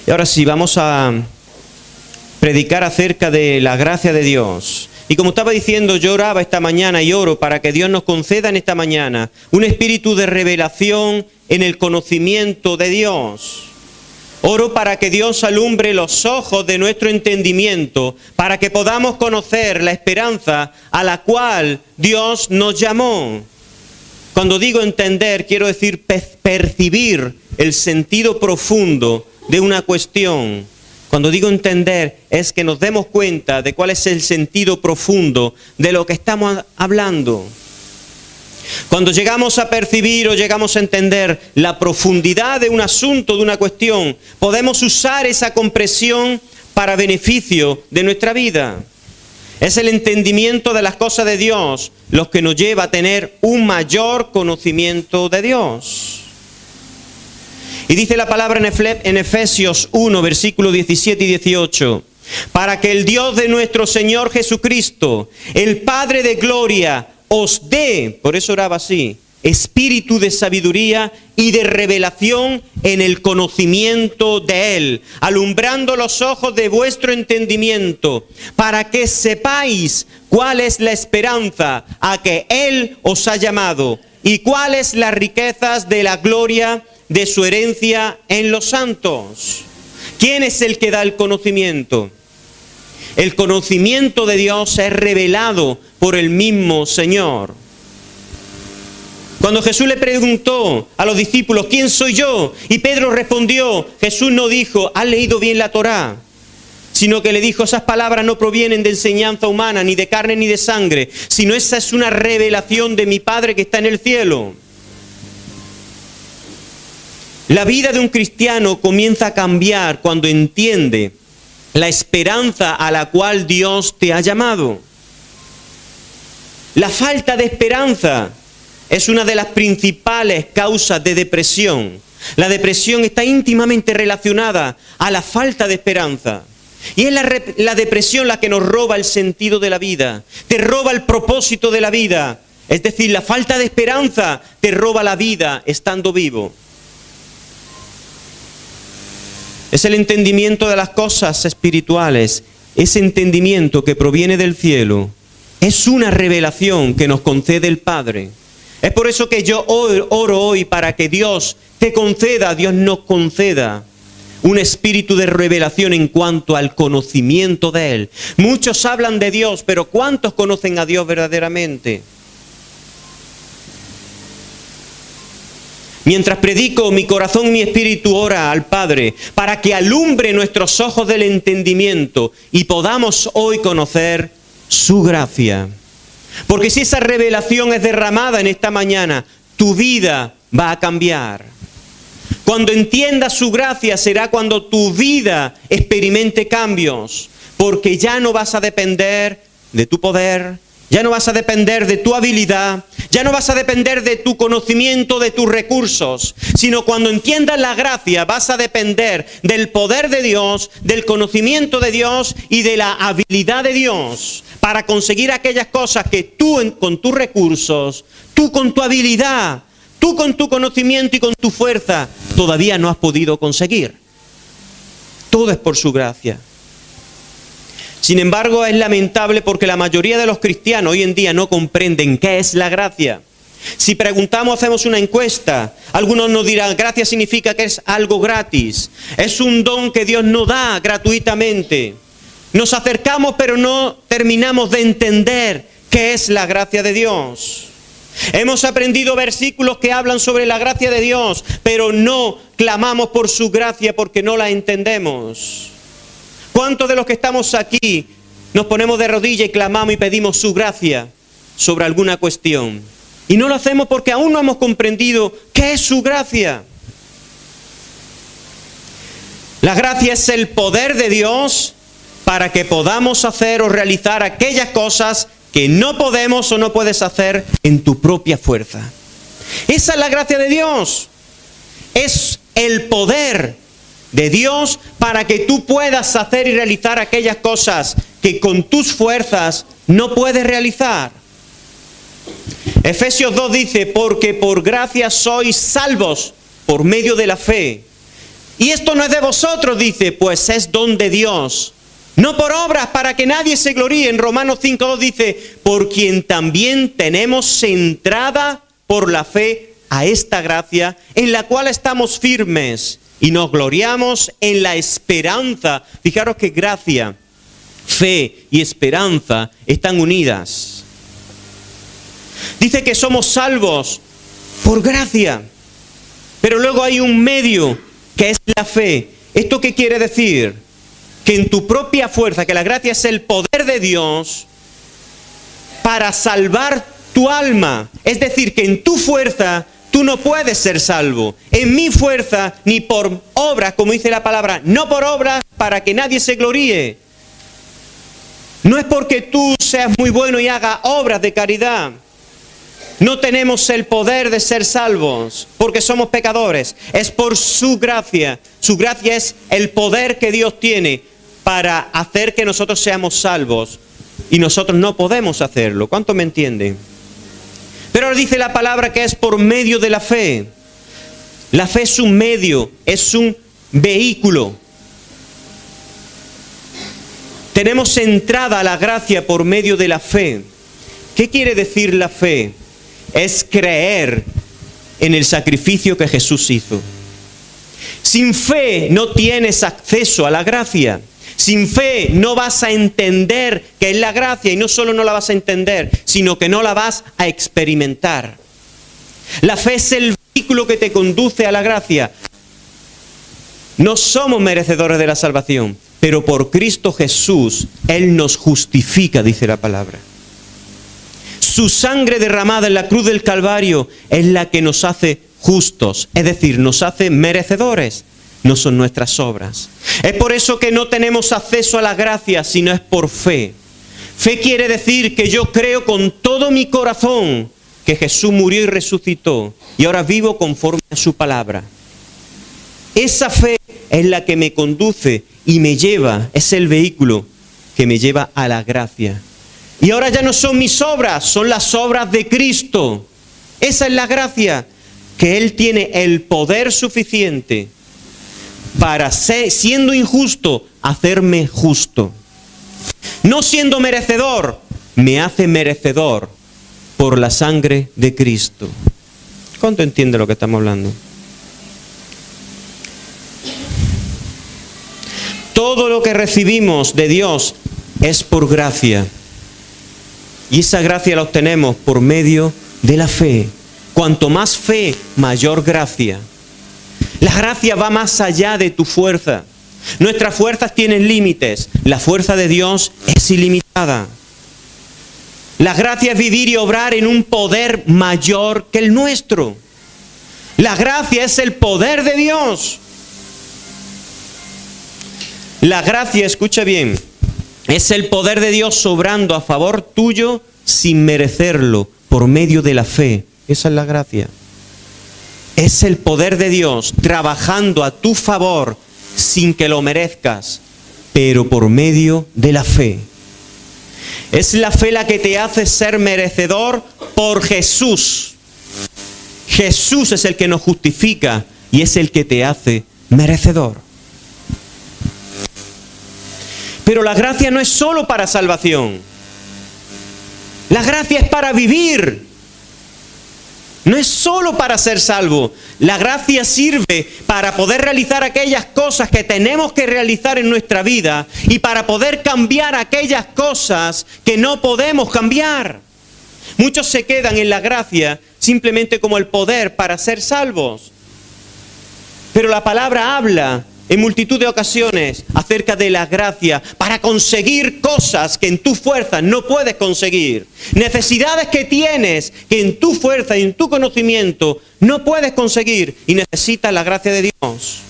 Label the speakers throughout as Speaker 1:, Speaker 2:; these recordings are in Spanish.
Speaker 1: Y ahora sí, vamos a predicar acerca de la gracia de Dios. Y como estaba diciendo, yo oraba esta mañana y oro para que Dios nos conceda en esta mañana un espíritu de revelación en el conocimiento de Dios. Oro para que Dios alumbre los ojos de nuestro entendimiento, para que podamos conocer la esperanza a la cual Dios nos llamó. Cuando digo entender, quiero decir percibir el sentido profundo de una cuestión. Cuando digo entender, es que nos demos cuenta de cuál es el sentido profundo de lo que estamos hablando. Cuando llegamos a percibir o llegamos a entender la profundidad de un asunto, de una cuestión, podemos usar esa comprensión para beneficio de nuestra vida. Es el entendimiento de las cosas de Dios lo que nos lleva a tener un mayor conocimiento de Dios. Y dice la palabra en Efesios 1, versículos 17 y 18, para que el Dios de nuestro Señor Jesucristo, el Padre de gloria, os dé, por eso oraba así, espíritu de sabiduría y de revelación en el conocimiento de Él, alumbrando los ojos de vuestro entendimiento, para que sepáis cuál es la esperanza a que Él os ha llamado y cuáles las riquezas de la gloria de su herencia en los santos. ¿Quién es el que da el conocimiento? El conocimiento de Dios es revelado por el mismo Señor. Cuando Jesús le preguntó a los discípulos, ¿quién soy yo? Y Pedro respondió, Jesús no dijo, ¿has leído bien la Torá? Sino que le dijo, esas palabras no provienen de enseñanza humana, ni de carne ni de sangre, sino esa es una revelación de mi Padre que está en el cielo. La vida de un cristiano comienza a cambiar cuando entiende la esperanza a la cual Dios te ha llamado. La falta de esperanza es una de las principales causas de depresión. La depresión está íntimamente relacionada a la falta de esperanza. Y es la depresión la que nos roba el sentido de la vida, te roba el propósito de la vida. Es decir, la falta de esperanza te roba la vida estando vivo. Es el entendimiento de las cosas espirituales, ese entendimiento que proviene del cielo. Es una revelación que nos concede el Padre. Es por eso que yo oro hoy para que Dios te conceda, Dios nos conceda un espíritu de revelación en cuanto al conocimiento de Él. Muchos hablan de Dios, pero ¿cuántos conocen a Dios verdaderamente? Mientras predico, mi corazón y mi espíritu ora al Padre para que alumbre nuestros ojos del entendimiento y podamos hoy conocer su gracia. Porque si esa revelación es derramada en esta mañana, tu vida va a cambiar. Cuando entiendas su gracia será cuando tu vida experimente cambios, porque ya no vas a depender de tu poder, ya no vas a depender de tu habilidad, ya no vas a depender de tu conocimiento, de tus recursos, sino cuando entiendas la gracia vas a depender del poder de Dios, del conocimiento de Dios y de la habilidad de Dios para conseguir aquellas cosas que tú con tus recursos, tú con tu habilidad, tú con tu conocimiento y con tu fuerza todavía no has podido conseguir. Todo es por su gracia. Sin embargo, es lamentable porque la mayoría de los cristianos hoy en día no comprenden qué es la gracia. Si preguntamos, hacemos una encuesta, algunos nos dirán, gracia significa que es algo gratis. Es un don que Dios nos da gratuitamente. Nos acercamos, pero no terminamos de entender qué es la gracia de Dios. Hemos aprendido versículos que hablan sobre la gracia de Dios, pero no clamamos por su gracia porque no la entendemos. ¿Cuántos de los que estamos aquí nos ponemos de rodillas y clamamos y pedimos su gracia sobre alguna cuestión? Y no lo hacemos porque aún no hemos comprendido qué es su gracia. La gracia es el poder de Dios para que podamos hacer o realizar aquellas cosas que no podemos o no puedes hacer en tu propia fuerza. Esa es la gracia de Dios. Es el poder de Dios para que tú puedas hacer y realizar aquellas cosas que con tus fuerzas no puedes realizar. Efesios 2 dice, porque por gracia sois salvos por medio de la fe. Y esto no es de vosotros, dice, pues es don de Dios. No por obras, para que nadie se gloríe. En Romanos 5:2 dice, por quien también tenemos entrada por la fe a esta gracia, en la cual estamos firmes y nos gloriamos en la esperanza. Fijaros que gracia, fe y esperanza están unidas. Dice que somos salvos por gracia, pero luego hay un medio que es la fe. ¿Esto qué quiere decir? Que en tu propia fuerza, que la gracia es el poder de Dios para salvar tu alma. Es decir, que en tu fuerza tú no puedes ser salvo. En mi fuerza, ni por obras, como dice la palabra, no por obras para que nadie se gloríe. No es porque tú seas muy bueno y hagas obras de caridad. No tenemos el poder de ser salvos porque somos pecadores. Es por su gracia. Su gracia es el poder que Dios tiene para hacer que nosotros seamos salvos. Y nosotros no podemos hacerlo. ¿Cuánto me entienden? Pero ahora dice la palabra que es por medio de la fe. La fe es un medio, es un vehículo. Tenemos entrada a la gracia por medio de la fe. ¿Qué quiere decir la fe? Es creer en el sacrificio que Jesús hizo. Sin fe no tienes acceso a la gracia. Sin fe no vas a entender qué es la gracia, y no solo no la vas a entender, sino que no la vas a experimentar. La fe es el vehículo que te conduce a la gracia. No somos merecedores de la salvación, pero por Cristo Jesús, Él nos justifica, dice la palabra. Su sangre derramada en la cruz del Calvario es la que nos hace justos, es decir, nos hace merecedores. No son nuestras obras. Es por eso que no tenemos acceso a la gracia, sino es por fe. Fe quiere decir que yo creo con todo mi corazón que Jesús murió y resucitó, y ahora vivo conforme a su palabra. Esa fe es la que me conduce y me lleva, es el vehículo que me lleva a la gracia. Y ahora ya no son mis obras, son las obras de Cristo. Esa es la gracia, que Él tiene el poder suficiente para, siendo injusto, hacerme justo. No siendo merecedor, me hace merecedor por la sangre de Cristo. ¿Cuánto entiende lo que estamos hablando? Todo lo que recibimos de Dios es por gracia. Y esa gracia la obtenemos por medio de la fe. Cuanto más fe, mayor gracia. La gracia va más allá de tu fuerza. Nuestras fuerzas tienen límites. La fuerza de Dios es ilimitada. La gracia es vivir y obrar en un poder mayor que el nuestro. La gracia es el poder de Dios. La gracia, escucha bien, es el poder de Dios obrando a favor tuyo sin merecerlo, por medio de la fe. Esa es la gracia. Es el poder de Dios trabajando a tu favor sin que lo merezcas, pero por medio de la fe. Es la fe la que te hace ser merecedor por Jesús. Jesús es el que nos justifica y es el que te hace merecedor. Pero la gracia no es solo para salvación. La gracia es para vivir. No es solo para ser salvo. La gracia sirve para poder realizar aquellas cosas que tenemos que realizar en nuestra vida y para poder cambiar aquellas cosas que no podemos cambiar. Muchos se quedan en la gracia simplemente como el poder para ser salvos. Pero la palabra habla en multitud de ocasiones acerca de la gracia para conseguir cosas que en tu fuerza no puedes conseguir. Necesidades que tienes que en tu fuerza y en tu conocimiento no puedes conseguir y necesitas la gracia de Dios.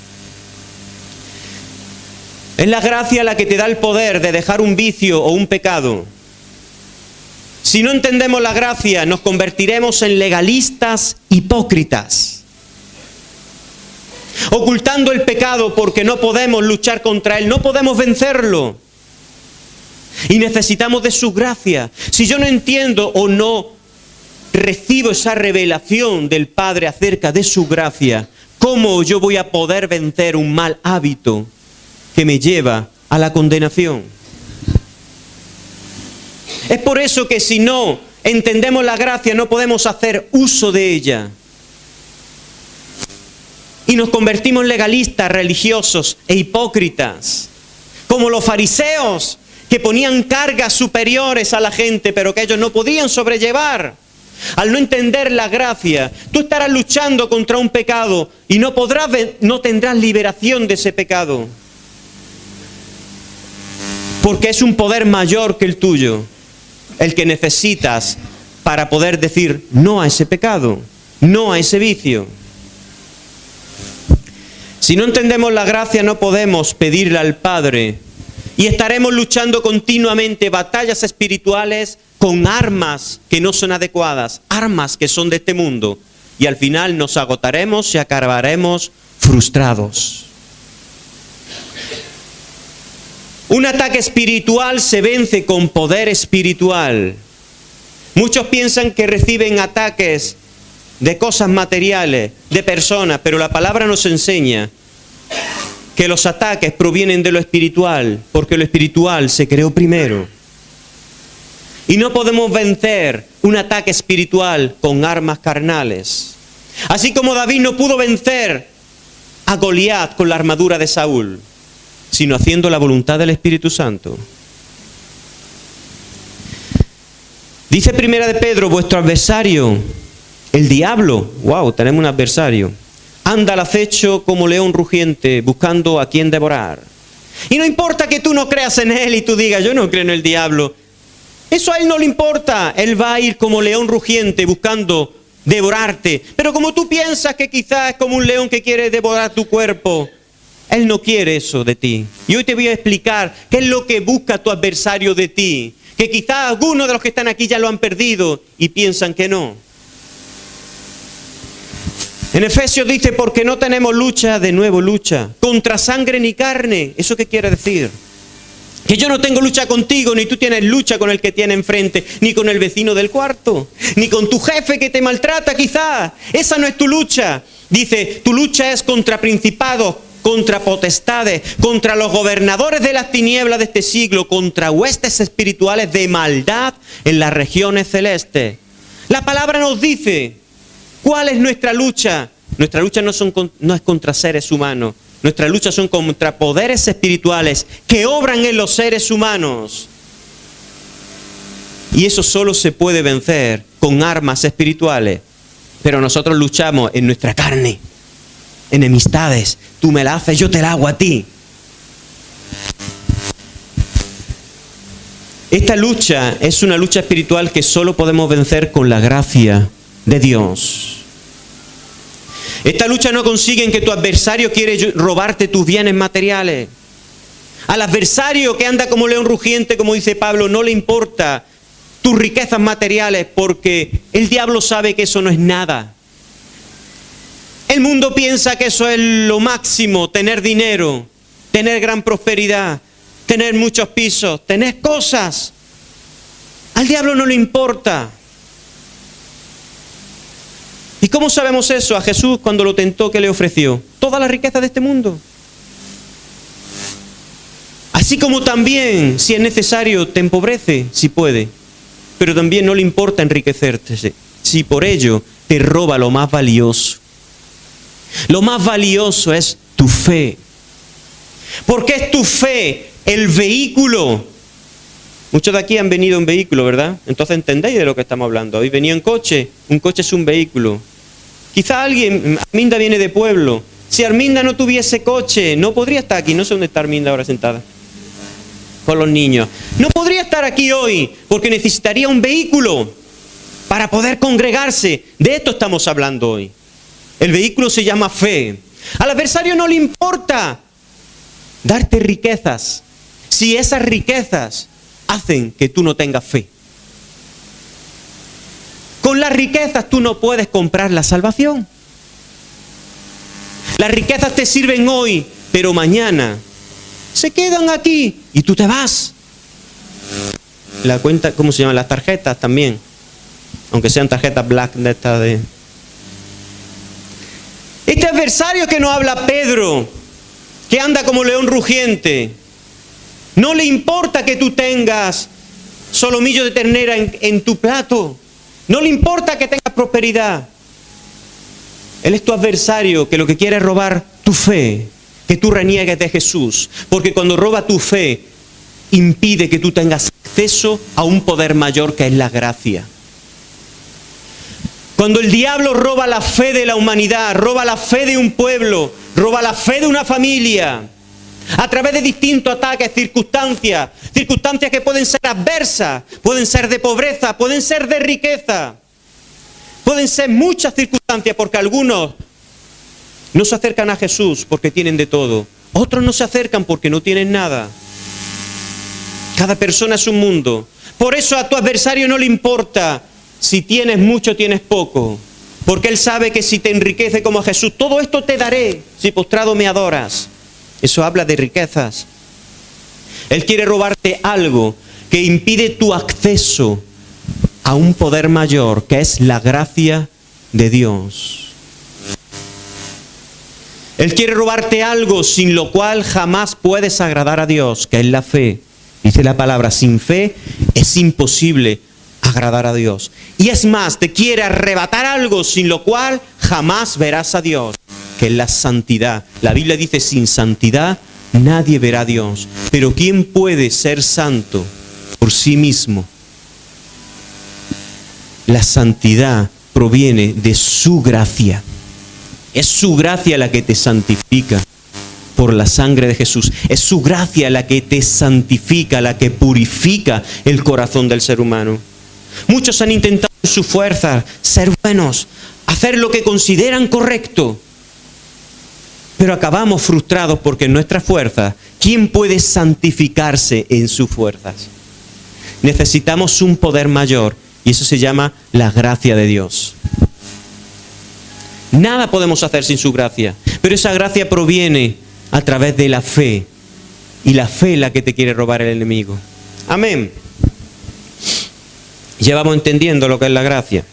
Speaker 1: Es la gracia la que te da el poder de dejar un vicio o un pecado. Si no entendemos la gracia, nos convertiremos en legalistas hipócritas, ocultando el pecado porque no podemos luchar contra él, no podemos vencerlo. Y necesitamos de su gracia. Si yo no entiendo o no recibo esa revelación del Padre acerca de su gracia, ¿cómo yo voy a poder vencer un mal hábito que me lleva a la condenación? Es por eso que si no entendemos la gracia, no podemos hacer uso de ella. Y nos convertimos en legalistas, religiosos e hipócritas, como los fariseos, que ponían cargas superiores a la gente, pero que ellos no podían sobrellevar. Al no entender la gracia, tú estarás luchando contra un pecado y no tendrás liberación de ese pecado. Porque es un poder mayor que el tuyo, el que necesitas para poder decir no a ese pecado, no a ese vicio. Si no entendemos la gracia, no podemos pedirle al Padre y estaremos luchando continuamente batallas espirituales con armas que no son adecuadas, armas que son de este mundo, y al final nos agotaremos y acabaremos frustrados. Un ataque espiritual se vence con poder espiritual. Muchos piensan que reciben ataques de cosas materiales, de personas, pero la palabra nos enseña que los ataques provienen de lo espiritual, porque lo espiritual se creó primero. Y no podemos vencer un ataque espiritual con armas carnales. Así como David no pudo vencer a Goliat con la armadura de Saúl, sino haciendo la voluntad del Espíritu Santo. Dice Primera de Pedro, vuestro adversario, el diablo, tenemos un adversario, anda al acecho como león rugiente, buscando a quien devorar. Y no importa que tú no creas en él y tú digas, yo no creo en el diablo. Eso a él no le importa. Él va a ir como león rugiente buscando devorarte. Pero como tú piensas que quizás es como un león que quiere devorar tu cuerpo, él no quiere eso de ti. Y hoy te voy a explicar qué es lo que busca tu adversario de ti. Que quizás algunos de los que están aquí ya lo han perdido y piensan que no. En Efesios dice, porque no tenemos lucha, de nuevo lucha, contra sangre ni carne. ¿Eso qué quiere decir? Que yo no tengo lucha contigo, ni tú tienes lucha con el que tiene enfrente, ni con el vecino del cuarto, ni con tu jefe que te maltrata quizás. Esa no es tu lucha. Dice, tu lucha es contra principados, contra potestades, contra los gobernadores de las tinieblas de este siglo, contra huestes espirituales de maldad en las regiones celestes. La palabra nos dice, ¿cuál es nuestra lucha? Nuestra lucha no es contra seres humanos. Nuestra lucha son contra poderes espirituales que obran en los seres humanos. Y eso solo se puede vencer con armas espirituales. Pero nosotros luchamos en nuestra carne. Enemistades. Tú me la haces, yo te la hago a ti. Esta lucha es una lucha espiritual que solo podemos vencer con la gracia de Dios. Esta lucha no consigue en que tu adversario quiere robarte tus bienes materiales. Al adversario que anda como león rugiente, como dice Pablo, no le importa tus riquezas materiales, porque el diablo sabe que eso no es nada. El mundo piensa que eso es lo máximo, tener dinero, tener gran prosperidad, tener muchos pisos, tener cosas. Al diablo no le importa. ¿Y cómo sabemos eso? A Jesús, cuando lo tentó, ¿qué le ofreció? Toda la riqueza de este mundo. Así como también, si es necesario, te empobrece, si puede. Pero también no le importa enriquecerte, si por ello te roba lo más valioso. Lo más valioso es tu fe. Porque es tu fe el vehículo. Muchos de aquí han venido en vehículo, ¿verdad? Entonces entendéis de lo que estamos hablando. Hoy venía en coche. Un coche es un vehículo. Quizá alguien, Arminda viene de pueblo. Si Arminda no tuviese coche, no podría estar aquí. No sé dónde está Arminda ahora sentada. Con los niños. No podría estar aquí hoy porque necesitaría un vehículo para poder congregarse. De esto estamos hablando hoy. El vehículo se llama fe. Al adversario no le importa darte riquezas si esas riquezas hacen que tú no tengas fe. Con las riquezas tú no puedes comprar la salvación. Las riquezas te sirven hoy, pero mañana se quedan aquí y tú te vas. La cuenta, ¿cómo se llaman? Las tarjetas también. Aunque sean tarjetas black de esta de... Este adversario que no habla Pedro, que anda como león rugiente, no le importa que tú tengas solomillo de ternera en tu plato. No le importa que tengas prosperidad. Él es tu adversario que lo que quiere es robar tu fe, que tú reniegues de Jesús. Porque cuando roba tu fe, impide que tú tengas acceso a un poder mayor que es la gracia. Cuando el diablo roba la fe de la humanidad, roba la fe de un pueblo, roba la fe de una familia, a través de distintos ataques, circunstancias que pueden ser adversas, pueden ser de pobreza, pueden ser de riqueza, pueden ser muchas circunstancias, porque algunos no se acercan a Jesús porque tienen de todo, otros no se acercan porque no tienen nada. Cada persona es un mundo. Por eso a tu adversario no le importa si tienes mucho o tienes poco, porque él sabe que si te enriquece como a Jesús, todo esto te daré si postrado me adoras. Eso habla de riquezas. Él quiere robarte algo que impide tu acceso a un poder mayor, que es la gracia de Dios. Él quiere robarte algo sin lo cual jamás puedes agradar a Dios, que es la fe. Dice la palabra, sin fe es imposible agradar a Dios. Y es más, te quiere arrebatar algo sin lo cual jamás verás a Dios, que es la santidad. La Biblia dice, sin santidad nadie verá a Dios. Pero ¿quién puede ser santo por sí mismo? La santidad proviene de su gracia. Es su gracia la que te santifica por la sangre de Jesús. Es su gracia la que te santifica, la que purifica el corazón del ser humano. Muchos han intentado en su fuerza ser buenos, hacer lo que consideran correcto, pero acabamos frustrados porque en nuestras fuerzas, ¿quién puede santificarse en sus fuerzas? Necesitamos un poder mayor y eso se llama la gracia de Dios. Nada podemos hacer sin su gracia, pero esa gracia proviene a través de la fe, y la fe es la que te quiere robar el enemigo. Amén. Ya vamos entendiendo lo que es la gracia.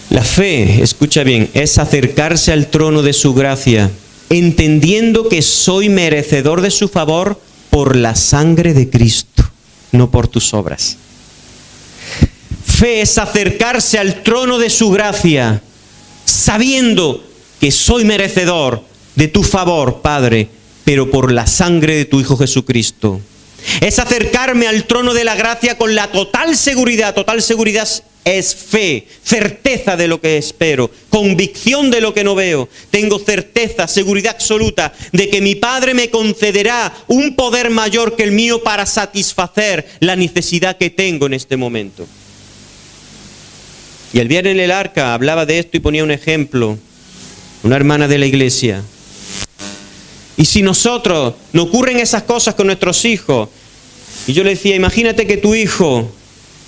Speaker 1: La fe, escucha bien, es acercarse al trono de su gracia, entendiendo que soy merecedor de su favor por la sangre de Cristo, no por tus obras. Fe es acercarse al trono de su gracia, sabiendo que soy merecedor de tu favor, Padre, pero por la sangre de tu Hijo Jesucristo. Es acercarme al trono de la gracia con la total seguridad es fe, certeza de lo que espero, convicción de lo que no veo. Tengo certeza, seguridad absoluta de que mi Padre me concederá un poder mayor que el mío para satisfacer la necesidad que tengo en este momento. Y el viernes en el arca hablaba de esto y ponía un ejemplo, una hermana de la iglesia. Y si nosotros nos ocurren esas cosas con nuestros hijos, y yo le decía, imagínate que tu hijo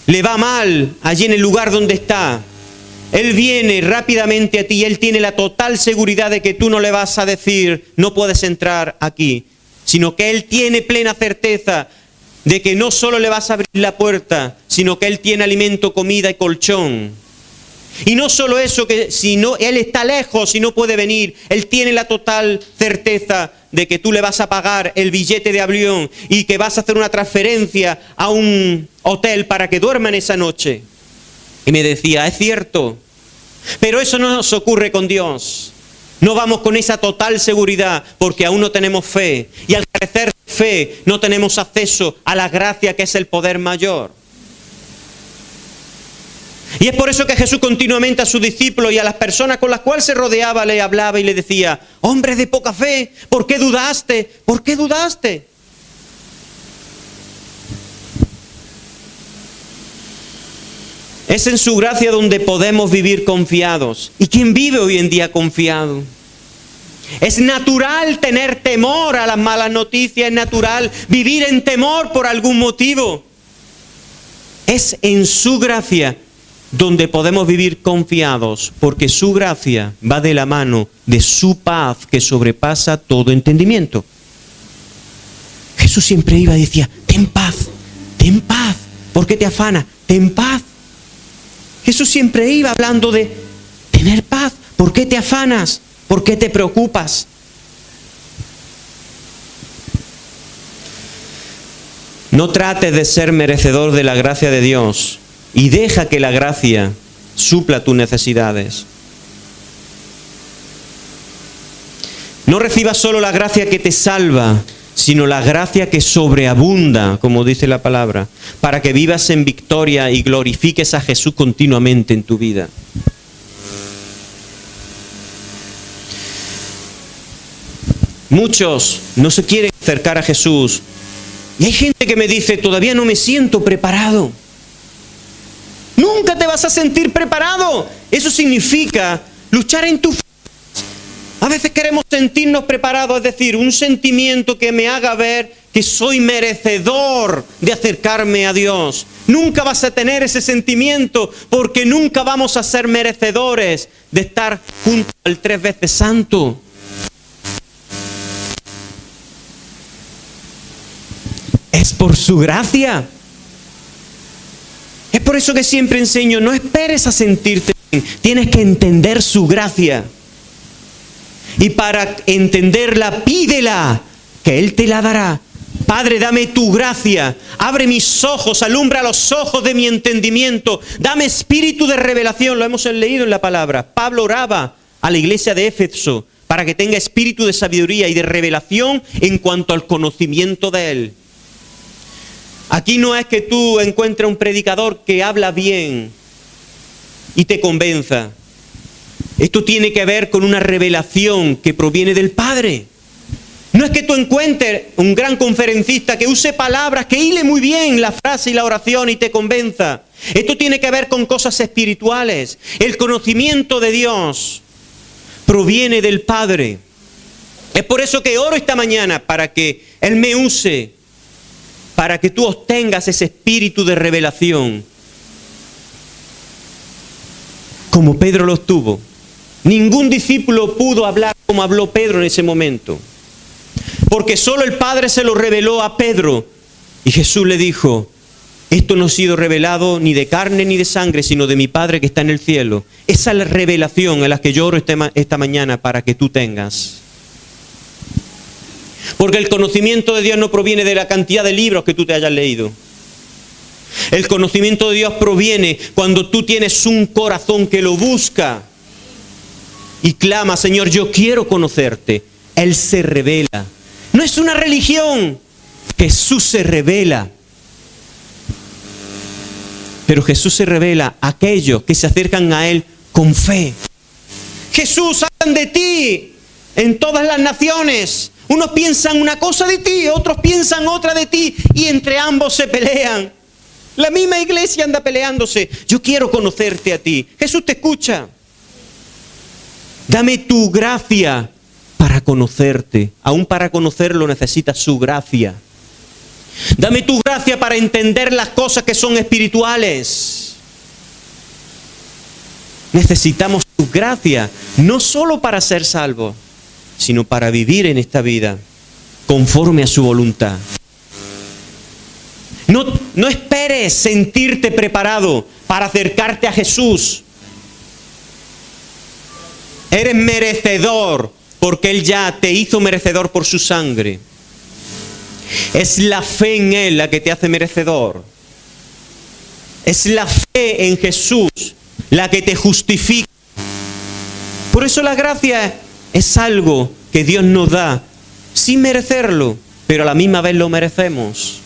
Speaker 1: le va mal allí en el lugar donde está. Él viene rápidamente a ti y él tiene la total seguridad de que tú no le vas a decir, no puedes entrar aquí, sino que él tiene plena certeza de que no solo le vas a abrir la puerta, sino que él tiene alimento, comida y colchón. Y no solo eso, que si no, él está lejos y no puede venir, él tiene la total certeza de que tú le vas a pagar el billete de avión y que vas a hacer una transferencia a un hotel para que duerman esa noche. Y me decía, es cierto, pero eso no nos ocurre con Dios. No vamos con esa total seguridad porque aún no tenemos fe. Y al carecer de fe no tenemos acceso a la gracia que es el poder mayor. Y es por eso que Jesús continuamente a sus discípulos y a las personas con las cuales se rodeaba le hablaba y le decía, hombres de poca fe, ¿por qué dudaste? ¿Por qué dudaste? Es en su gracia donde podemos vivir confiados. ¿Y quién vive hoy en día confiado? Es natural tener temor a las malas noticias, es natural vivir en temor por algún motivo. Es en su gracia donde podemos vivir confiados, porque su gracia va de la mano de su paz que sobrepasa todo entendimiento. Jesús siempre iba y decía, ten paz, ¿Por qué te afanas? Ten paz. Jesús siempre iba hablando de tener paz. ¿Por qué te afanas? ¿Por qué te preocupas? No trates de ser merecedor de la gracia de Dios y deja que la gracia supla tus necesidades. No recibas solo la gracia que te salva, sino la gracia que sobreabunda, como dice la palabra, para que vivas en victoria y glorifiques a Jesús continuamente en tu vida. Muchos no se quieren acercar a Jesús. Y hay gente que me dice, todavía no me siento preparado. Nunca te vas a sentir preparado. Eso significa luchar en tu fe. A veces queremos sentirnos preparados, es decir, un sentimiento que me haga ver que soy merecedor de acercarme a Dios. Nunca vas a tener ese sentimiento porque nunca vamos a ser merecedores de estar junto al 3 veces santo. Es por su gracia. Es por eso que siempre enseño, no esperes a sentirte bien, tienes que entender su gracia. Y para entenderla, pídela, que Él te la dará. Padre, dame tu gracia, abre mis ojos, alumbra los ojos de mi entendimiento, dame espíritu de revelación. Lo hemos leído en la palabra. Pablo oraba a la iglesia de Éfeso para que tenga espíritu de sabiduría y de revelación en cuanto al conocimiento de Él. Aquí no es que tú encuentres un predicador que habla bien y te convenza. Esto tiene que ver con una revelación que proviene del Padre. No es que tú encuentres un gran conferencista que use palabras, que hile muy bien la frase y la oración y te convenza. Esto tiene que ver con cosas espirituales. El conocimiento de Dios proviene del Padre. Es por eso que oro esta mañana para que Él me use, para que tú obtengas ese espíritu de revelación, como Pedro lo obtuvo. Ningún discípulo pudo hablar como habló Pedro en ese momento, porque solo el Padre se lo reveló a Pedro. Y Jesús le dijo, esto no ha sido revelado ni de carne ni de sangre, sino de mi Padre que está en el cielo. Esa es la revelación a la que yo oro esta mañana para que tú tengas. Porque el conocimiento de Dios no proviene de la cantidad de libros que tú te hayas leído. El conocimiento de Dios proviene cuando tú tienes un corazón que lo busca y clama, Señor, yo quiero conocerte. Él se revela. No es una religión. Jesús se revela. Pero Jesús se revela a aquellos que se acercan a Él con fe. Jesús, hablan de ti en todas las naciones. Unos piensan una cosa de ti, otros piensan otra de ti, y entre ambos se pelean. La misma iglesia anda peleándose. Yo quiero conocerte a ti. Jesús te escucha. Dame tu gracia para conocerte. Aún para conocerlo necesitas su gracia. Dame tu gracia para entender las cosas que son espirituales. Necesitamos tu gracia, no solo para ser salvos, sino para vivir en esta vida conforme a su voluntad. No esperes sentirte preparado para acercarte a Jesús. Eres merecedor porque Él ya te hizo merecedor por su sangre. Es la fe en Él la que te hace merecedor. Es la fe en Jesús la que te justifica. Por eso la gracia es algo que Dios nos da sin merecerlo, pero a la misma vez lo merecemos.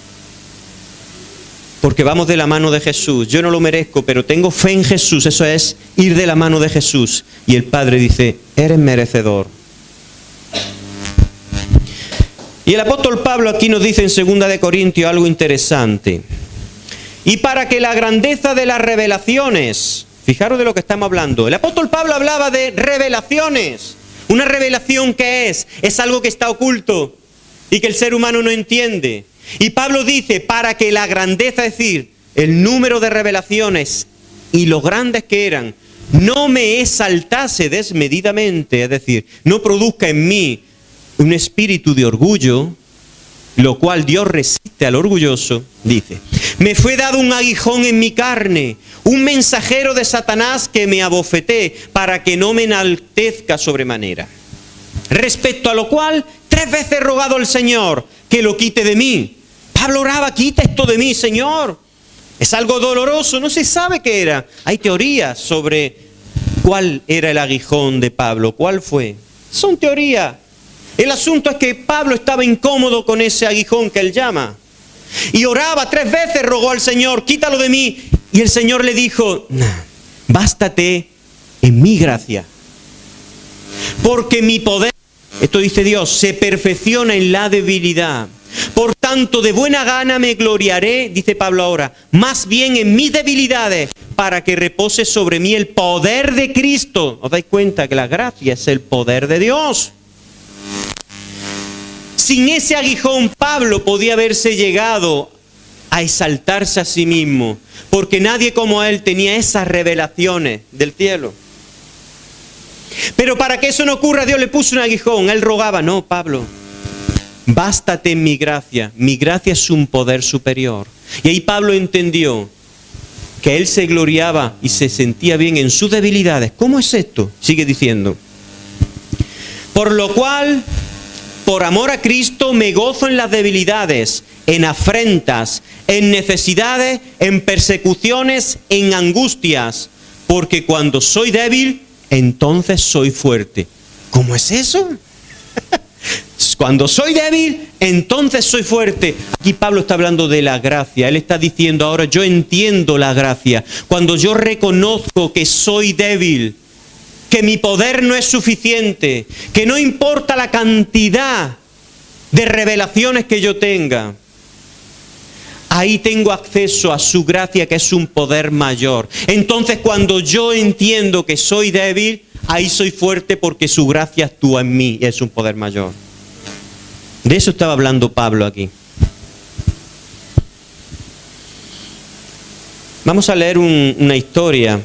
Speaker 1: Porque vamos de la mano de Jesús. Yo no lo merezco, pero tengo fe en Jesús. Eso es ir de la mano de Jesús. Y el Padre dice, eres merecedor. Y el apóstol Pablo aquí nos dice en 2 Corintios algo interesante. Y para que la grandeza de las revelaciones, fijaros de lo que estamos hablando. El apóstol Pablo hablaba de revelaciones. Una revelación, ¿qué es? Es algo que está oculto y que el ser humano no entiende. Y Pablo dice, para que la grandeza, es decir, el número de revelaciones y lo grandes que eran, no me exaltase desmedidamente, es decir, no produzca en mí un espíritu de orgullo. lo cual Dios resiste al orgulloso, dice: me fue dado un aguijón en mi carne, un mensajero de Satanás que me abofeté, para que no me enaltezca sobremanera. Respecto a lo cual, 3 veces he rogado al Señor que lo quite de mí. Pablo oraba: quita esto de mí, Señor. Es algo doloroso, no se sabe qué era. Hay teorías sobre cuál era el aguijón de Pablo, cuál fue. Son teorías. El asunto es que Pablo estaba incómodo con ese aguijón que él llama. Y oraba 3 veces, rogó al Señor: quítalo de mí. Y el Señor le dijo: bástate en mi gracia. Porque mi poder, esto dice Dios, se perfecciona en la debilidad. Por tanto, de buena gana me gloriaré, dice Pablo ahora, más bien en mis debilidades, para que repose sobre mí el poder de Cristo. ¿Os dais cuenta que la gracia es el poder de Dios? Sin ese aguijón, Pablo podía haberse llegado a exaltarse a sí mismo, porque nadie como él tenía esas revelaciones del cielo. Pero para que eso no ocurra, Dios le puso un aguijón. Él rogaba: no, Pablo, bástate en mi gracia es un poder superior. Y ahí Pablo entendió que él se gloriaba y se sentía bien en sus debilidades. ¿Cómo es esto? Sigue diciendo: por lo cual, por amor a Cristo, me gozo en las debilidades, en afrentas, en necesidades, en persecuciones, en angustias, porque cuando soy débil, entonces soy fuerte. ¿Cómo es eso? Cuando soy débil, entonces soy fuerte. Aquí Pablo está hablando de la gracia. Él está diciendo ahora: yo entiendo la gracia. Cuando yo reconozco que soy débil, que mi poder no es suficiente, que no importa la cantidad de revelaciones que yo tenga, ahí tengo acceso a su gracia, que es un poder mayor. Entonces, cuando yo entiendo que soy débil, ahí soy fuerte, porque su gracia actúa en mí y es un poder mayor. De eso estaba hablando Pablo aquí. Vamos a leer una historia,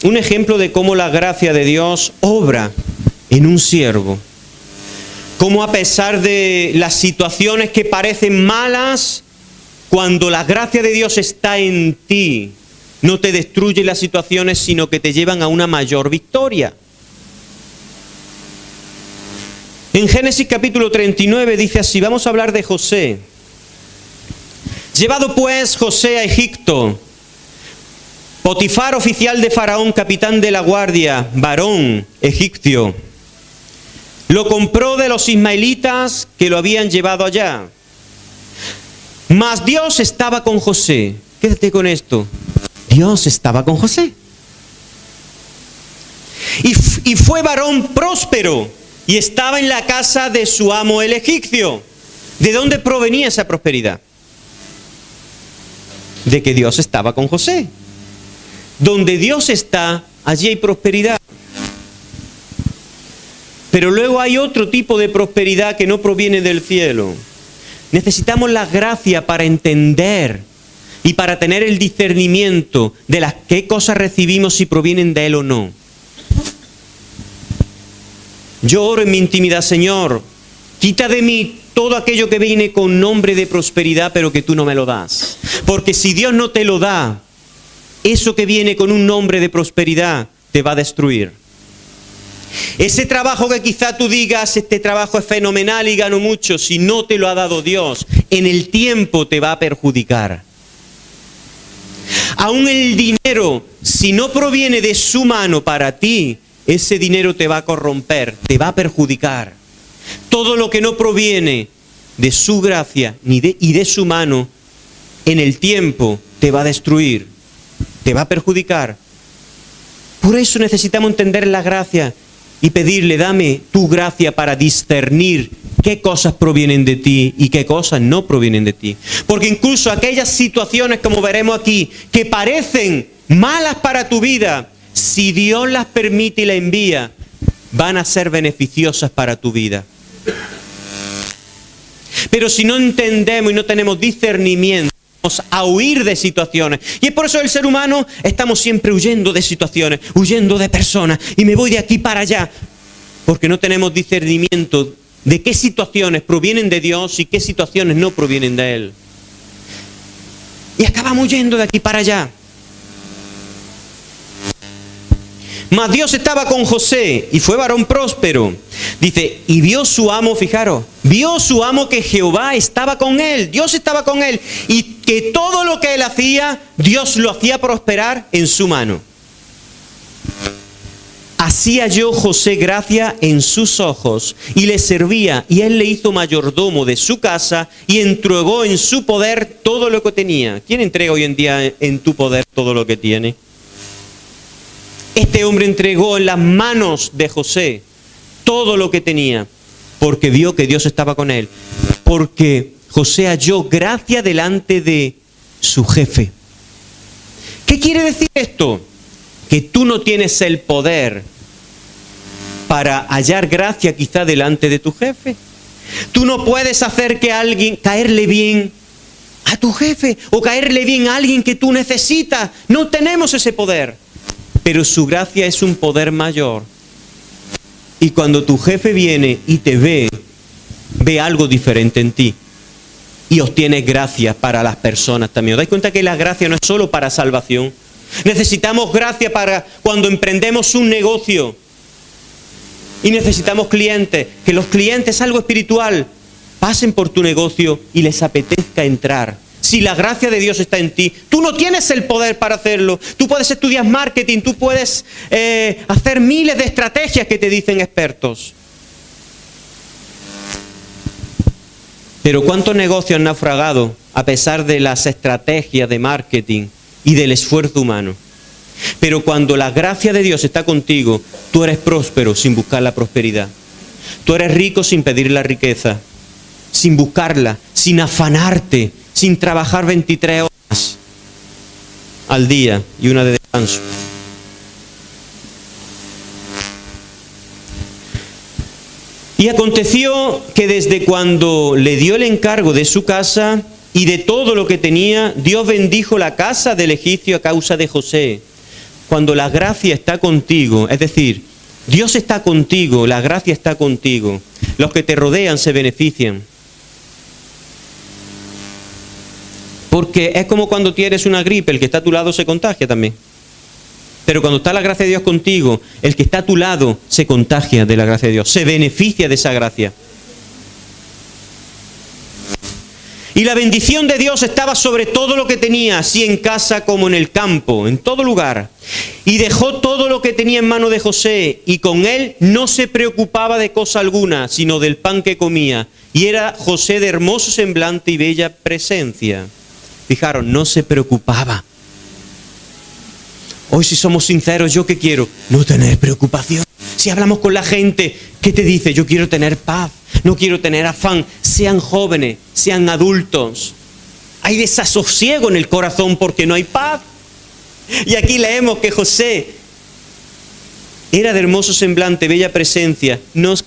Speaker 1: un ejemplo de cómo la gracia de Dios obra en un siervo. Cómo, a pesar de las situaciones que parecen malas, cuando la gracia de Dios está en ti, no te destruye las situaciones, sino que te llevan a una mayor victoria. En Génesis capítulo 39 dice así, vamos a hablar de José. Llevado pues José a Egipto, Potifar, oficial de Faraón, capitán de la guardia, varón egipcio, lo compró de los ismaelitas que lo habían llevado allá. Mas Dios estaba con José. Quédate con esto. Dios estaba con José. Y fue varón próspero y estaba en la casa de su amo el egipcio. ¿De dónde provenía esa prosperidad? De que Dios estaba con José. Donde Dios está, allí hay prosperidad. Pero luego hay otro tipo de prosperidad que no proviene del cielo. Necesitamos la gracia para entender y para tener el discernimiento de las qué cosas recibimos, si provienen de Él o no. Yo oro en mi intimidad: Señor, quita de mí todo aquello que viene con nombre de prosperidad, pero que tú no me lo das. Porque si Dios no te lo da, eso que viene con un nombre de prosperidad te va a destruir. Ese trabajo que quizá tú digas, este trabajo es fenomenal y gano mucho, si no te lo ha dado Dios, en el tiempo te va a perjudicar. Aún el dinero, si no proviene de su mano para ti, ese dinero te va a corromper, te va a perjudicar. Todo lo que no proviene de su gracia y de su mano, en el tiempo te va a destruir, te va a perjudicar. Por eso necesitamos entender la gracia y pedirle: dame tu gracia para discernir qué cosas provienen de ti y qué cosas no provienen de ti. Porque incluso aquellas situaciones, como veremos aquí, que parecen malas para tu vida, si Dios las permite y las envía, van a ser beneficiosas para tu vida. Pero si no entendemos y no tenemos discernimiento, vamos a huir de situaciones. Y es por eso el ser humano estamos siempre huyendo de situaciones, huyendo de personas, y me voy de aquí para allá, porque no tenemos discernimiento de qué situaciones provienen de Dios y qué situaciones no provienen de Él. Y acabamos yendo de aquí para allá. Mas Dios estaba con José y fue varón próspero. Dice, y vio su amo, fijaros, vio su amo que Jehová estaba con él, Dios estaba con él, y que todo lo que él hacía, Dios lo hacía prosperar en su mano. Así halló José gracia en sus ojos y le servía, y él le hizo mayordomo de su casa y entregó en su poder todo lo que tenía. ¿Quién entrega hoy en día en tu poder todo lo que tiene? Este hombre entregó en las manos de José todo lo que tenía, porque vio que Dios estaba con él, porque José halló gracia delante de su jefe. ¿Qué quiere decir esto? Que tú no tienes el poder para hallar gracia quizá delante de tu jefe. Tú no puedes hacer que alguien caerle bien a tu jefe o caerle bien a alguien que tú necesitas. No tenemos ese poder. Pero su gracia es un poder mayor. Y cuando tu jefe viene y te ve algo diferente en ti. Y obtienes gracia para las personas también. ¿Os dais cuenta que la gracia no es solo para salvación? Necesitamos gracia para cuando emprendemos un negocio. Y necesitamos clientes. Que los clientes, algo espiritual, pasen por tu negocio y les apetezca entrar. Si la gracia de Dios está en ti, tú no tienes el poder para hacerlo. Tú puedes estudiar marketing, tú puedes hacer miles de estrategias que te dicen expertos. Pero ¿cuántos negocios han naufragado a pesar de las estrategias de marketing y del esfuerzo humano? Pero cuando la gracia de Dios está contigo, tú eres próspero sin buscar la prosperidad. Tú eres rico sin pedir la riqueza, sin buscarla, sin afanarte, sin trabajar 23 horas al día y una de descanso. Y aconteció que desde cuando le dio el encargo de su casa y de todo lo que tenía, Dios bendijo la casa del egipcio a causa de José. Cuando la gracia está contigo, es decir, Dios está contigo, la gracia está contigo, los que te rodean se benefician. Porque es como cuando tienes una gripe, el que está a tu lado se contagia también. Pero cuando está la gracia de Dios contigo, el que está a tu lado se contagia de la gracia de Dios, se beneficia de esa gracia. Y la bendición de Dios estaba sobre todo lo que tenía, así en casa como en el campo, en todo lugar. Y dejó todo lo que tenía en mano de José, y con él no se preocupaba de cosa alguna, sino del pan que comía. Y era José de hermoso semblante y bella presencia. Fijaros, no se preocupaba. Hoy, si somos sinceros, ¿yo qué quiero? No tener preocupación. Si hablamos con la gente, ¿qué te dice? Yo quiero tener paz, no quiero tener afán. Sean jóvenes, sean adultos. Hay desasosiego en el corazón porque no hay paz. Y aquí leemos que José era de hermoso semblante, bella presencia.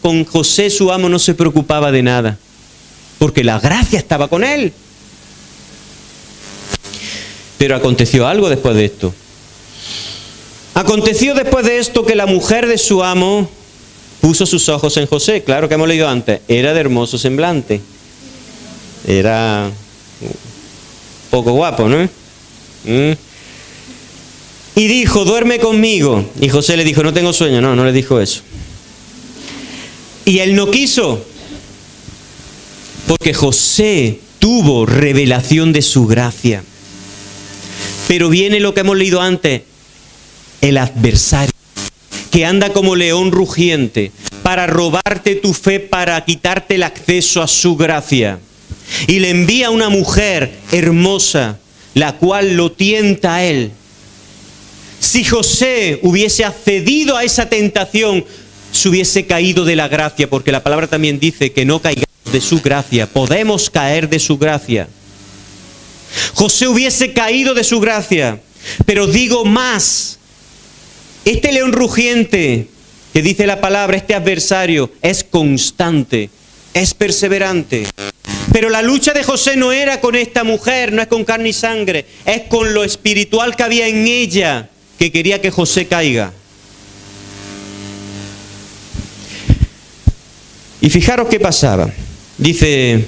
Speaker 1: Con José su amo no se preocupaba de nada, porque la gracia estaba con él. Pero aconteció algo después de esto. Aconteció después de esto que la mujer de su amo puso sus ojos en José. Claro que hemos leído antes. Era de hermoso semblante. Era poco guapo, ¿no? Y dijo, duerme conmigo. Y José le dijo, no tengo sueño. No le dijo eso. Y él no quiso. Porque José tuvo revelación de su gracia. Pero viene lo que hemos leído antes. El adversario, que anda como león rugiente para robarte tu fe, para quitarte el acceso a su gracia. Y le envía una mujer hermosa, la cual lo tienta a él. Si José hubiese accedido a esa tentación, se hubiese caído de la gracia, porque la palabra también dice que no caigamos de su gracia, podemos caer de su gracia. José hubiese caído de su gracia, pero digo más. Este león rugiente, que dice la palabra, este adversario, es constante, es perseverante. Pero la lucha de José no era con esta mujer, no es con carne y sangre, es con lo espiritual que había en ella, que quería que José caiga. Y fijaros qué pasaba. Dice,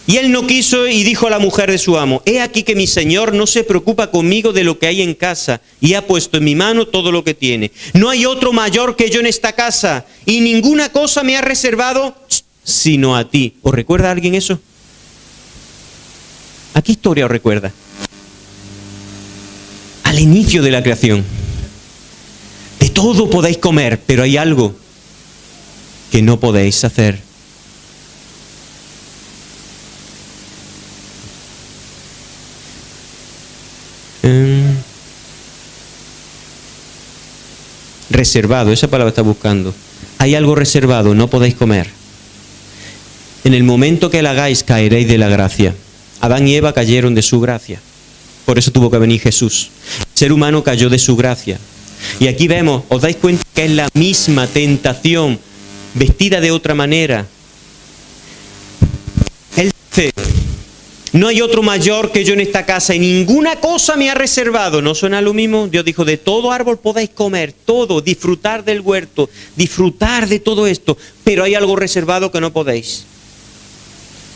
Speaker 1: y él no quiso y dijo a la mujer de su amo, he aquí que mi señor no se preocupa conmigo de lo que hay en casa y ha puesto en mi mano todo lo que tiene. No hay otro mayor que yo en esta casa y ninguna cosa me ha reservado sino a ti. ¿Os recuerda a alguien eso? ¿A qué historia os recuerda? Al inicio de la creación. De todo podéis comer, pero hay algo que no podéis hacer. Reservado, esa palabra está buscando. Hay algo reservado, no podéis comer. En el momento que la hagáis, caeréis de la gracia. Adán y Eva cayeron de su gracia. Por eso tuvo que venir Jesús. El ser humano cayó de su gracia. Y aquí vemos, os dais cuenta que es la misma tentación, vestida de otra manera. Él dice, no hay otro mayor que yo en esta casa y ninguna cosa me ha reservado. ¿No suena lo mismo? Dios dijo, de todo árbol podéis comer, todo, disfrutar del huerto, disfrutar de todo esto, pero hay algo reservado que no podéis.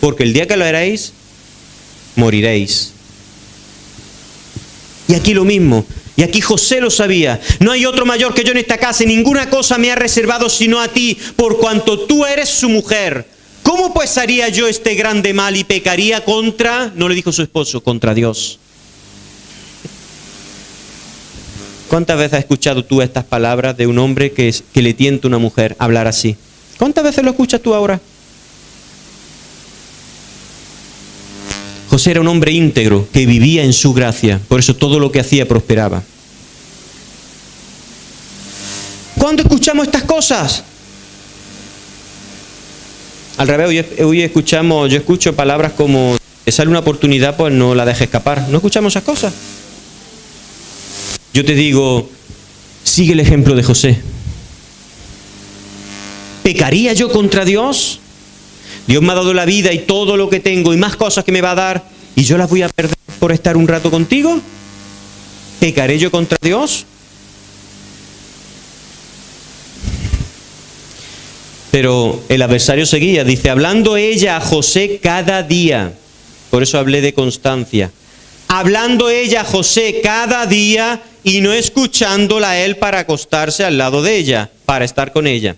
Speaker 1: Porque el día que lo haréis, moriréis. Y aquí lo mismo. Y aquí José lo sabía. No hay otro mayor que yo en esta casa y ninguna cosa me ha reservado sino a ti, por cuanto tú eres su mujer. ¿Cómo pues haría yo este grande mal y pecaría contra, no le dijo su esposo, contra Dios? ¿Cuántas veces has escuchado tú estas palabras de un hombre que le tienta a una mujer hablar así? ¿Cuántas veces lo escuchas tú ahora? José era un hombre íntegro que vivía en su gracia, por eso todo lo que hacía prosperaba. ¿Cuándo escuchamos estas cosas? Al revés, hoy yo escucho palabras como, te sale una oportunidad, pues no la dejes escapar. ¿No escuchamos esas cosas? Yo te digo, sigue el ejemplo de José. ¿Pecaría yo contra Dios? Dios me ha dado la vida y todo lo que tengo y más cosas que me va a dar y yo las voy a perder por estar un rato contigo. ¿Pecaré yo contra Dios? Pero el adversario seguía, dice, hablando ella a José cada día. Por eso hablé de constancia. Hablando ella a José cada día y no escuchándola a él para acostarse al lado de ella, para estar con ella.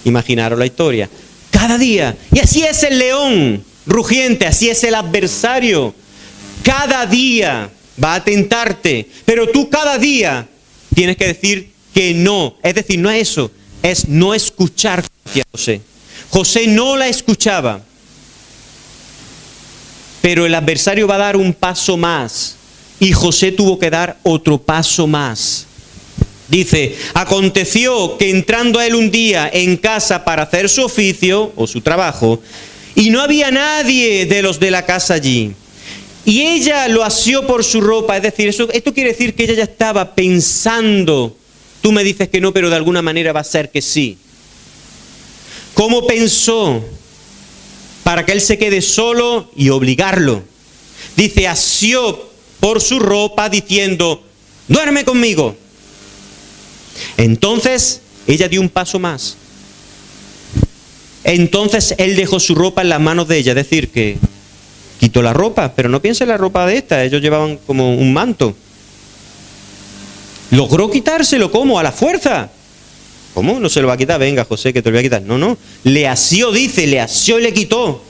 Speaker 1: Imaginaros la historia. Cada día. Y así es el león rugiente, así es el adversario. Cada día va a tentarte, pero tú cada día tienes que decir que no. Es decir, no es eso, es no escuchar a José. José no la escuchaba, pero el adversario va a dar un paso más y José tuvo que dar otro paso más. Dice, aconteció que entrando a él un día en casa para hacer su oficio o su trabajo, y no había nadie de los de la casa allí, y ella lo asió por su ropa, es decir, esto quiere decir que ella ya estaba pensando, tú me dices que no, pero de alguna manera va a ser que sí. ¿Cómo pensó? Para que él se quede solo y obligarlo. Dice, asió por su ropa diciendo, duerme conmigo. Entonces ella dio un paso más. Entonces él dejó su ropa en las manos de ella, es decir, que quitó la ropa, pero no piense en la ropa de esta, ellos llevaban como un manto. Logró quitárselo, ¿cómo? A la fuerza. ¿Cómo? No se lo va a quitar, venga José, que te lo voy a quitar. No, le asió, dice, le asió y le quitó.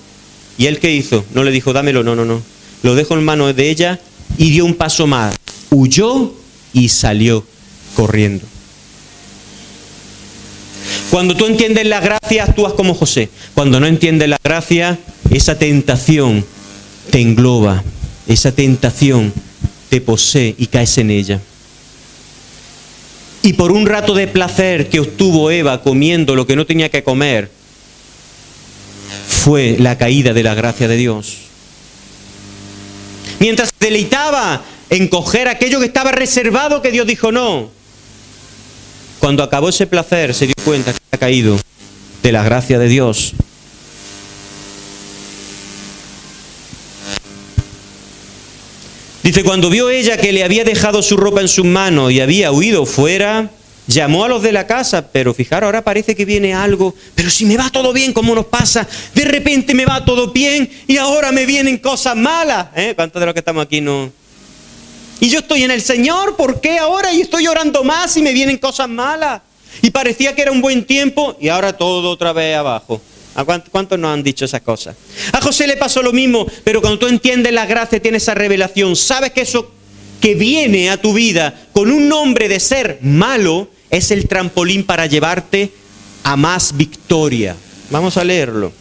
Speaker 1: ¿Y él qué hizo? No le dijo, dámelo, no. Lo dejó en manos de ella y dio un paso más. Huyó y salió corriendo. Cuando tú entiendes la gracia, actúas como José. Cuando no entiendes la gracia, esa tentación te engloba. Esa tentación te posee y caes en ella. Y por un rato de placer que obtuvo Eva comiendo lo que no tenía que comer, fue la caída de la gracia de Dios. Mientras se deleitaba en coger aquello que estaba reservado, que Dios dijo no. Cuando acabó ese placer, se dio cuenta que ha caído de la gracia de Dios. Dice, cuando vio ella que le había dejado su ropa en sus manos y había huido fuera, llamó a los de la casa, pero fijaros, ahora parece que viene algo, pero si me va todo bien, ¿cómo nos pasa? De repente me va todo bien y ahora me vienen cosas malas. ¿Cuántos de los que estamos aquí no? Y yo estoy en el Señor, ¿por qué ahora? Y estoy orando más y me vienen cosas malas. Y parecía que era un buen tiempo y ahora todo otra vez abajo. ¿A cuántos nos han dicho esas cosas? A José le pasó lo mismo, pero cuando tú entiendes la gracia, tienes esa revelación, sabes que eso que viene a tu vida con un nombre de ser malo es el trampolín para llevarte a más victoria. Vamos a leerlo.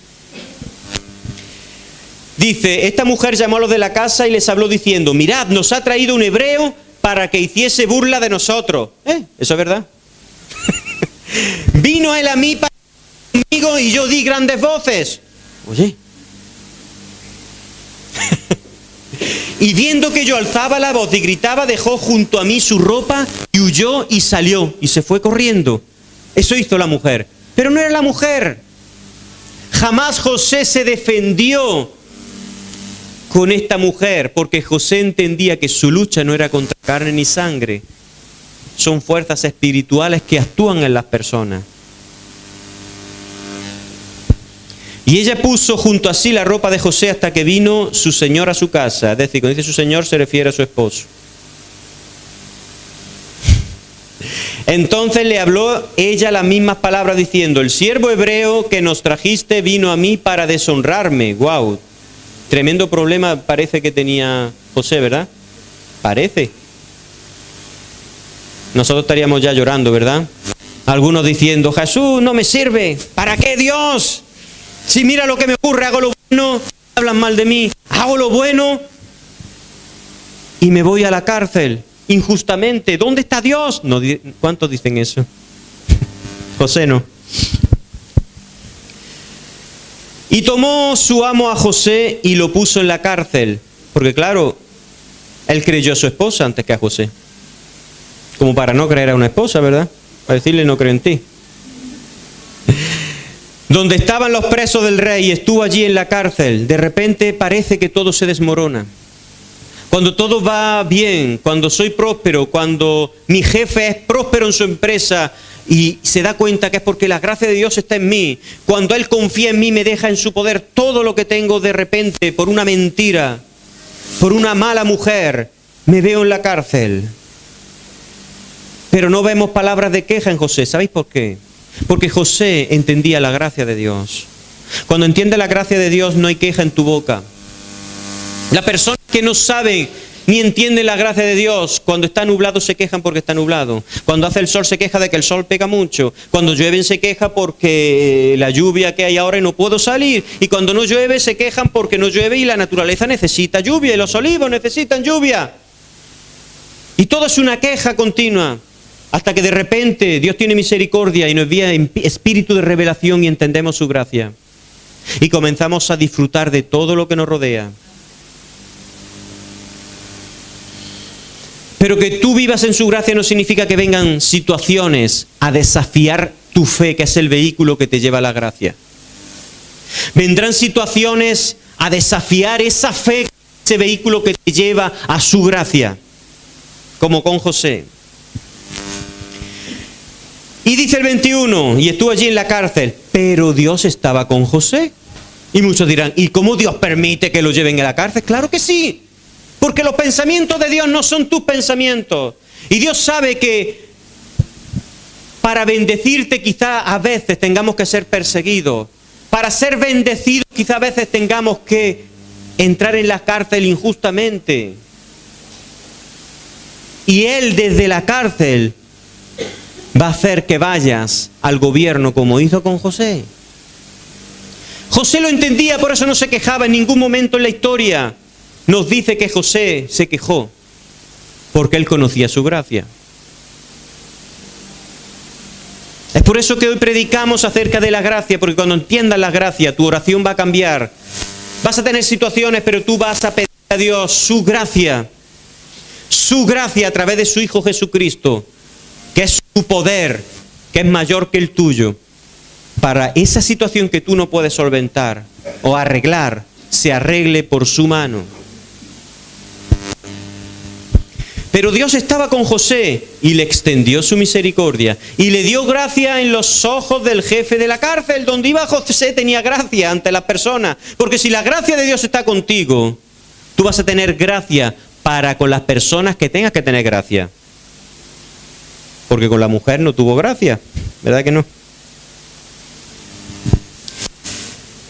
Speaker 1: Dice, esta mujer llamó a los de la casa y les habló diciendo, mirad, nos ha traído un hebreo para que hiciese burla de nosotros. ¿Eso es verdad? Vino él a mí para conmigo y yo di grandes voces. Oye. Y viendo que yo alzaba la voz y gritaba, dejó junto a mí su ropa y huyó y salió y se fue corriendo. Eso hizo la mujer. Pero no era la mujer. Jamás José se defendió con esta mujer, porque José entendía que su lucha no era contra carne ni sangre. Son fuerzas espirituales que actúan en las personas. Y ella puso junto a sí la ropa de José hasta que vino su señor a su casa. Es decir, cuando dice su señor se refiere a su esposo. Entonces le habló ella las mismas palabras diciendo, el siervo hebreo que nos trajiste vino a mí para deshonrarme. ¡Guau! Tremendo problema parece que tenía José, ¿verdad? Parece. Nosotros estaríamos ya llorando, ¿verdad? Algunos diciendo, Jesús no me sirve. ¿Para qué Dios? Si mira lo que me ocurre, hago lo bueno, hablan mal de mí, hago lo bueno y me voy a la cárcel injustamente. ¿Dónde está Dios? No, ¿cuántos dicen eso? José no. Y tomó su amo a José y lo puso en la cárcel, porque claro, él creyó a su esposa antes que a José. Como para no creer a una esposa, ¿verdad? Para decirle no creo en ti. Donde estaban los presos del rey, estuvo allí en la cárcel. De repente parece que todo se desmorona. Cuando todo va bien, cuando soy próspero, cuando mi jefe es próspero en su empresa y se da cuenta que es porque la gracia de Dios está en mí, cuando Él confía en mí, me deja en su poder todo lo que tengo de repente por una mentira, por una mala mujer, me veo en la cárcel. Pero no vemos palabras de queja en José. ¿Sabéis por qué? Porque José entendía la gracia de Dios. Cuando entiende la gracia de Dios no hay queja en tu boca. Las personas que no saben ni entienden la gracia de Dios, cuando está nublado se quejan porque está nublado. Cuando hace el sol se queja de que el sol pega mucho. Cuando llueve se queja porque la lluvia que hay ahora y no puedo salir. Y cuando no llueve se quejan porque no llueve y la naturaleza necesita lluvia y los olivos necesitan lluvia. Y todo es una queja continua. Hasta que de repente Dios tiene misericordia y nos envía espíritu de revelación y entendemos su gracia. Y comenzamos a disfrutar de todo lo que nos rodea. Pero que tú vivas en su gracia no significa que vengan situaciones a desafiar tu fe, que es el vehículo que te lleva a la gracia. Vendrán situaciones a desafiar esa fe, ese vehículo que te lleva a su gracia, como con José. Y dice el 21, y estuvo allí en la cárcel, pero Dios estaba con José. Y muchos dirán, ¿y cómo Dios permite que lo lleven a la cárcel? Claro que sí, porque los pensamientos de Dios no son tus pensamientos. Y Dios sabe que para bendecirte quizá a veces tengamos que ser perseguidos. Para ser bendecidos quizá a veces tengamos que entrar en la cárcel injustamente. Y Él desde la cárcel va a hacer que vayas al gobierno como hizo con José. José lo entendía, por eso no se quejaba en ningún momento en la historia. Nos dice que José se quejó porque él conocía su gracia. Es por eso que hoy predicamos acerca de la gracia, porque cuando entiendas la gracia, tu oración va a cambiar. Vas a tener situaciones, pero tú vas a pedir a Dios su gracia a través de su Hijo Jesucristo, que es su poder, que es mayor que el tuyo, para esa situación que tú no puedes solventar o arreglar, se arregle por su mano. Pero Dios estaba con José y le extendió su misericordia y le dio gracia en los ojos del jefe de la cárcel. Donde iba José tenía gracia ante las personas. Porque si la gracia de Dios está contigo, tú vas a tener gracia para con las personas que tengas que tener gracia. Porque con la mujer no tuvo gracia, ¿verdad que no?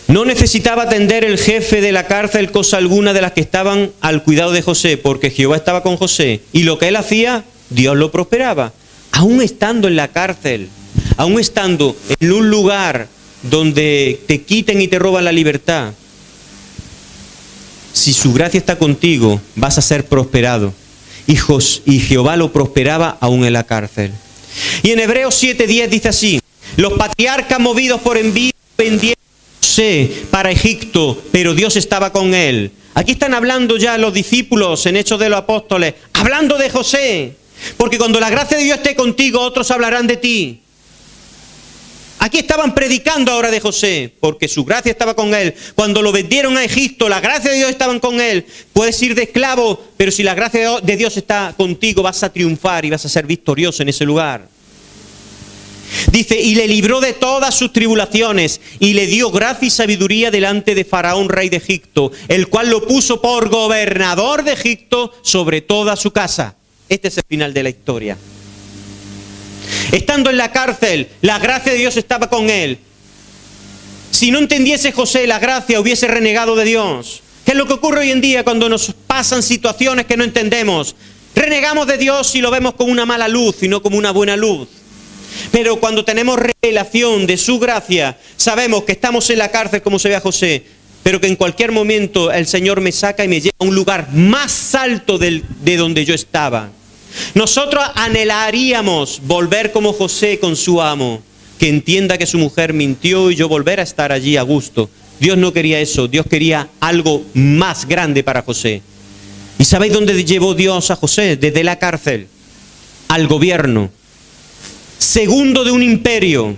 Speaker 1: No necesitaba atender el jefe de la cárcel cosa alguna de las que estaban al cuidado de José, porque Jehová estaba con José, y lo que él hacía, Dios lo prosperaba. Aún estando en la cárcel, aún estando en un lugar donde te quiten y te roban la libertad, si su gracia está contigo, vas a ser prosperado. Y Jehová lo prosperaba aún en la cárcel. Y en Hebreos 7:10 dice así: los patriarcas movidos por envidia vendieron para Egipto, pero Dios estaba con él. Aquí están hablando ya los discípulos en Hechos de los Apóstoles, hablando de José, porque cuando la gracia de Dios esté contigo, otros hablarán de ti. Aquí estaban predicando ahora de José, porque su gracia estaba con él. Cuando lo vendieron a Egipto, la gracia de Dios estaba con él. Puedes ir de esclavo, pero si la gracia de Dios está contigo, vas a triunfar y vas a ser victorioso en ese lugar. Dice, y le libró de todas sus tribulaciones, y le dio gracia y sabiduría delante de Faraón, rey de Egipto, el cual lo puso por gobernador de Egipto sobre toda su casa. Este es el final de la historia. Estando en la cárcel, la gracia de Dios estaba con él. Si no entendiese José la gracia, hubiese renegado de Dios. ¿Qué es lo que ocurre hoy en día cuando nos pasan situaciones que no entendemos? Renegamos de Dios y lo vemos con una mala luz y no como una buena luz. Pero cuando tenemos revelación de su gracia, sabemos que estamos en la cárcel como se ve a José, pero que en cualquier momento el Señor me saca y me lleva a un lugar más alto de donde yo estaba. Nosotros anhelaríamos volver como José con su amo, que entienda que su mujer mintió y yo volver a estar allí a gusto. Dios no quería eso, Dios quería algo más grande para José. ¿Y sabéis dónde llevó Dios a José? Desde la cárcel al gobierno, segundo de un imperio,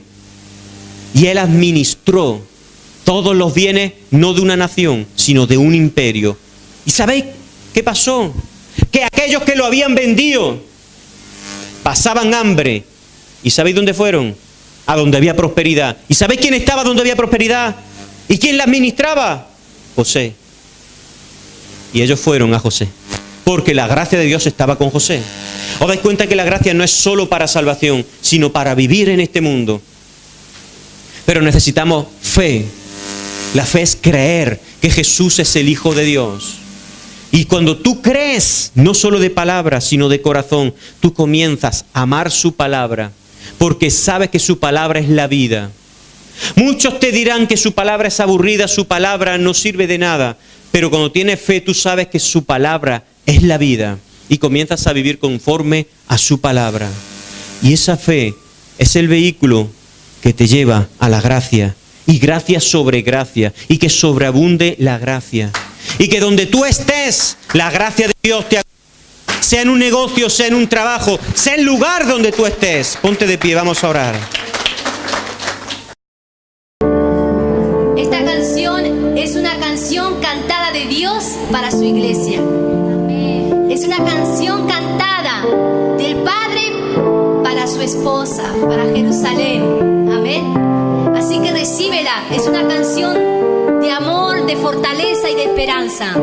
Speaker 1: y él administró todos los bienes, no de una nación, sino de un imperio. ¿Y sabéis qué pasó? Que aquellos que lo habían vendido pasaban hambre. ¿Y sabéis dónde fueron? A donde había prosperidad. ¿Y sabéis quién estaba donde había prosperidad? ¿Y quién la administraba? José. Y ellos fueron a José, porque la gracia de Dios estaba con José. ¿Os dais cuenta que la gracia no es solo para salvación, sino para vivir en este mundo? Pero necesitamos fe. La fe es creer que Jesús es el Hijo de Dios. Y cuando tú crees, no solo de palabra, sino de corazón, tú comienzas a amar su palabra, porque sabes que su palabra es la vida. Muchos te dirán que su palabra es aburrida, su palabra no sirve de nada, pero cuando tienes fe, tú sabes que su palabra es la vida y comienzas a vivir conforme a su palabra. Y esa fe es el vehículo que te lleva a la gracia, y gracia sobre gracia, y que sobreabunde la gracia. Y que donde tú estés, la gracia de Dios te acompañe, sea en un negocio, sea en un trabajo, sea el lugar donde tú estés. Ponte de pie, vamos a orar.
Speaker 2: Esta canción es una canción cantada de Dios para su iglesia. Es una canción cantada del Padre para su esposa, para Jerusalén. Amén. Así que recíbela. Es una canción de amor, de fortaleza y de esperanza.